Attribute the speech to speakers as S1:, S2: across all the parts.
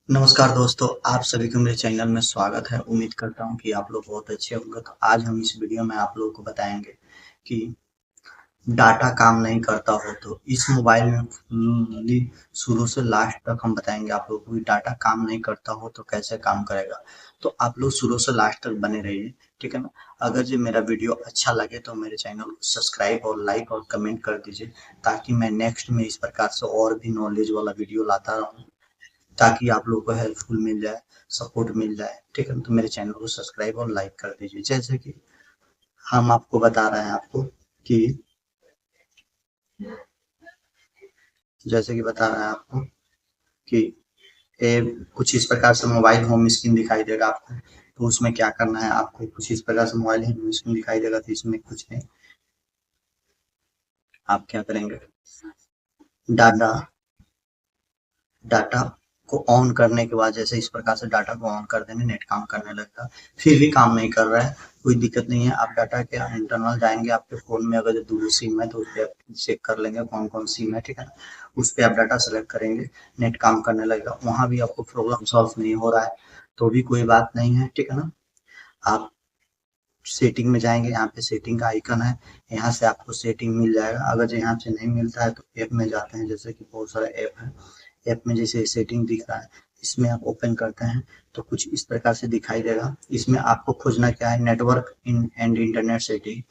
S1: नमस्कार दोस्तों, आप सभी को मेरे चैनल में स्वागत है। उम्मीद करता हूँ कि आप लोग बहुत अच्छे होंगे। तो आज हम इस वीडियो में आप लोगों को बताएंगे कि डाटा काम नहीं करता हो तो इस मोबाइल में फुल्ली शुरू से लास्ट तक हम बताएंगे आप लोगों को कि डाटा काम नहीं करता हो तो कैसे काम करेगा। तो आप लोग शुरू से लास्ट तक बने रहिए, ठीक है ना। अगर जो मेरा वीडियो अच्छा लगे तो मेरे चैनल को सब्सक्राइब और लाइक और कमेंट कर दीजिए, ताकि मैं नेक्स्ट में इस प्रकार से और भी नॉलेज वाला वीडियो लाता रहूँ, ताकि आप लोगों को हेल्पफुल मिल जाए, सपोर्ट मिल जाए, ठीक है। तो मेरे चैनल को सब्सक्राइब और लाइक कर दीजिए। जैसे कि हम आपको बता रहे हैं आपको कि जैसे कि बता रहे हैं आपको कि ये कुछ इस प्रकार से मोबाइल होम स्क्रीन दिखाई देगा आपको। तो उसमें क्या करना है, आपको कुछ इस प्रकार से मोबाइल होम स्क्रीन दिखाई देगा। तो इसमें कुछ नहीं, आप क्या करेंगे, डाटा डाटा को ऑन करने के बाद जैसे इस प्रकार से डाटा को ऑन कर देंगे, नेट काम करने लगेगा। फिर भी काम नहीं कर रहा है, कोई दिक्कत नहीं है। आप डाटा के इंटरनल जाएंगे, आपके फ़ोन में अगर दूसरी सिम है तो उस पर आप चेक कर लेंगे कौन कौन सिम है, ठीक है ना। उस पर आप डाटा सेलेक्ट करेंगे, नेट काम करने लगेगा। वहाँ भी आपको प्रॉब्लम सॉल्व नहीं हो रहा है तो भी कोई बात नहीं है, ठीक है ना। आप सेटिंग में जाएंगे, यहाँ पे सेटिंग का आइकन है, यहाँ से आपको सेटिंग मिल जाएगा। अगर जो यहाँ से नहीं मिलता है तो ऐप में जाते हैं, जैसे कि बहुत सारा ऐप है। ऐप में जैसे सेटिंग दिख रहा है, इसमें आप ओपन करते हैं तो कुछ इस प्रकार से दिखाई देगा। इसमें आपको खोजना क्या है, network in and internet setting.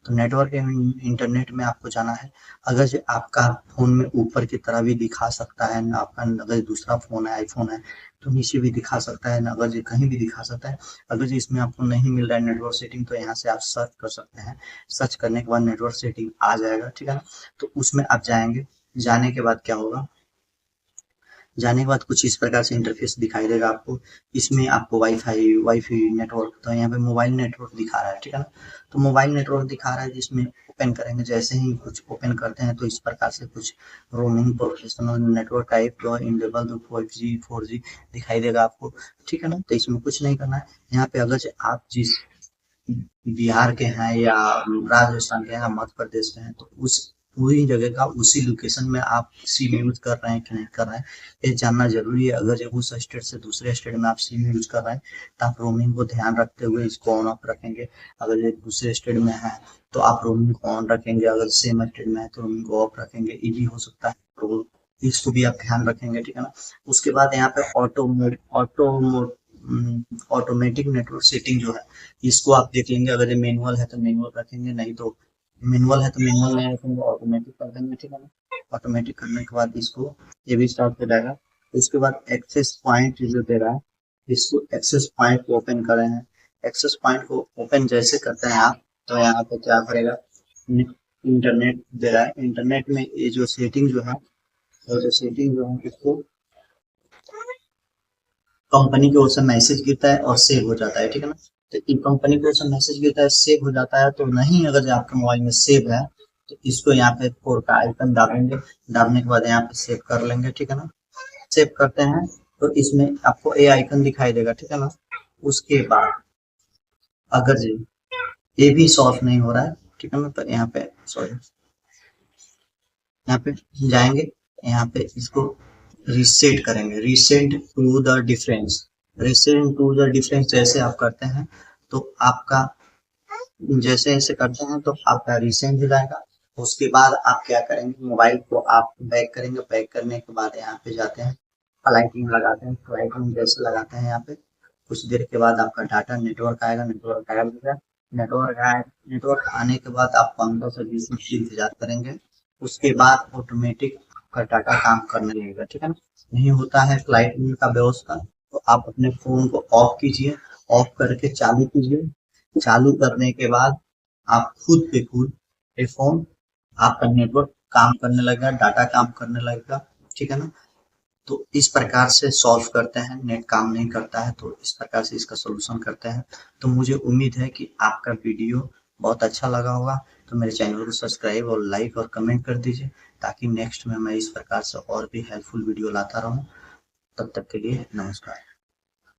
S1: तो नेटवर्क एंड इंटरनेट में आपको जाना है। अगर जो आपका फोन में ऊपर की तरह भी दिखा सकता है ना, आपका अगर दूसरा फोन है, आईफोन है, तो नीचे भी दिखा सकता है ना, अगर जो कहीं भी दिखा सकता है। अगर जो इसमें आपको नहीं मिल रहा है नेटवर्क सेटिंग, तो यहाँ से आप सर्च कर सकते हैं। सर्च करने के बाद नेटवर्क सेटिंग आ जाएगा, ठीक है ना। तो उसमें आप जाएंगे, जाने के बाद क्या होगा, जाने के बाद कुछ इस प्रकार से इंटरफेस दिखाई देगा आपको। इसमें आपको वाईफाई वाईफाई नेटवर्क, तो यहाँ पे मोबाइल नेटवर्क दिखा रहा है, ठीक है ना। तो मोबाइल नेटवर्क दिखा रहा है, जिसमें ओपन करेंगे, जैसे ही कुछ ओपन करते हैं तो इस प्रकार से कुछ roaming professional network type enable 5G 4G दिखाई देगा आपको, ठीक है ना। तो इसमें कुछ नहीं करना है। यहाँ पे अगर आप जिस बिहार के हैं या राजस्थान के हैं या मध्य प्रदेश के हैं, तो उस पूरी जगह का उसी लोकेशन में आप सिम यूज कर रहे हैं कि नहीं कर रहे हैं, ये जानना जरूरी है। अगर जब उस स्टेट से दूसरे स्टेट में आप सिम यूज कर रहे हैं तो आप रोमिंग को ध्यान रखते हुए इसको ऑन ऑफ रखेंगे। अगर ये दूसरे स्टेट में है तो आप रोमिंग को ऑन रखेंगे, अगर सेम स्टेट में है तो रोमिंग को ऑफ रखेंगे। ये भी हो सकता है, तो इसको भी आप ध्यान रखेंगे, ठीक है ना। उसके बाद यहाँ पे ऑटोमेटिक नेटवर्क सेटिंग जो है, इसको आप देख लेंगे। अगर ये मैनुअल है तो मैनुअल रखेंगे, नहीं तो मैनुअल है तो मैनुअल नहीं रखेंगे, ऑटोमेटिक कर देंगे, ठीक है ना। ऑटोमेटिक करने के बाद इसको ये भी स्टार्ट हो जाएगा। इसके बाद एक्सेस पॉइंट जो दे रहा है, इसको एक्सेस पॉइंट को ओपन कर रहे हैं। एक्सेस पॉइंट को ओपन जैसे करते हैं आप, तो यहाँ पे क्या करेगा, इंटरनेट दे रहा है। इंटरनेट में ये जो सेटिंग जो है, और जो सेटिंग जो है, इसको कंपनी की ओर से मैसेज गिरता है और सेव हो जाता है, ठीक है ना। तो ये कंपनी की ओर से मैसेज गिरता है, सेव हो जाता है। तो नहीं, अगर जो आपके मोबाइल में सेव है तो इसको यहाँ पे फोर का आइकन डालेंगे। डालने के बाद यहाँ पे सेव कर लेंगे, ठीक है ना। सेव करते हैं तो इसमें आपको ए आइकन दिखाई देगा, ठीक है ना। उसके बाद अगर जी ये भी सॉल्व नहीं हो रहा है, ठीक है ना, तो यहाँ पे सॉरी, यहाँ पे जाएंगे, यहाँ पे इसको रीसेट करेंगे, reset to the difference. Reset to the difference जैसे आप करते हैं तो आपका, जैसे ऐसे करते हैं तो आपका रिसेंट हो जाएगा। उसके बाद आप क्या करेंगे, मोबाइल को आप बैक करेंगे। बैक करने के बाद यहाँ पे जाते हैं, फ्लाइटिंग लगाते हैं। फ्लाइटिंग जैसे लगाते हैं यहाँ पे, कुछ देर के बाद आपका डाटा नेटवर्क आएगा। नेटवर्क आएगा, नेटवर्क आने के बाद आप 15 से 20 मिनट इंतजार करेंगे। उसके बाद ऑटोमेटिक आपका डाटा काम करने लगेगा, ठीक है ना। नहीं होता है फ्लाइट का व्यवस्था, तो आप अपने फोन को ऑफ कीजिए, ऑफ करके चालू कीजिए। चालू करने के बाद आप खुद पे खुद ये फोन, आपका नेटवर्क काम करने लगेगा, डाटा काम करने लगेगा, ठीक है ना। तो इस प्रकार से सॉल्व करते हैं। नेट काम नहीं करता है तो इस प्रकार से इसका सोल्यूशन करते हैं। तो मुझे उम्मीद है कि आपका वीडियो बहुत अच्छा लगा होगा। तो मेरे चैनल को सब्सक्राइब और लाइक और कमेंट कर दीजिए, ताकि नेक्स्ट में मैं इस प्रकार से और भी हेल्पफुल वीडियो लाता रहूं। तब तक के लिए नमस्कार।